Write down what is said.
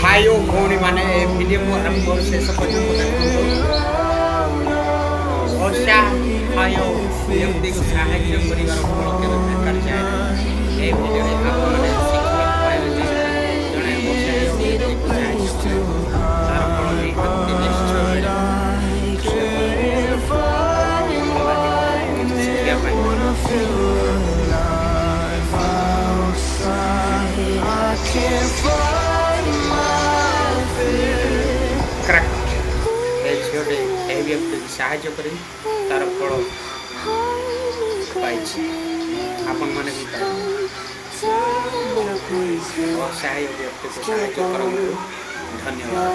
ଭାଇ ଓ ଭଉଣୀମାନେ ଏ ଭିଡ଼ିଓକୁ ଆରମ୍ଭରୁ ଶେଷ ପର୍ଯ୍ୟନ୍ତ ଦେଖନ୍ତୁ। ଅସହାୟ ବ୍ୟକ୍ତିକୁ ସାହାଯ୍ୟ କରିବାର ଫଳ କେବେ ବେକାର ଯାଏ ନାହିଁ। ଏହି ଭିଡ଼ିଓରେ ଆପଣମାନେ ଶିଖିବାକୁ ପାଇବେ ଯେ ଜଣେ ଅସହାୟ ବ୍ୟକ୍ତିକୁ ସାହାଯ୍ୟ କଲେ ତାର ଫଳ ନିହାତି ନିଶ୍ଚୟ ମିଳିବ। ଭଲ ଲାଗିବ କିଛି ଶିଖିବା ପାଇଁ ମିଳିବ। କରେକ୍ଟ। ଏ ଝିଅଟି ଏହି ବ୍ୟକ୍ତିକୁ ସାହାଯ୍ୟ କରି ତାର ଫଳ ପାଇଛି। ଆପଣମାନେ ବି ପାଇବେ। ଅସହାୟ ବ୍ୟକ୍ତିକୁ ସାହାଯ୍ୟ କରନ୍ତୁ। ଧନ୍ୟବାଦ।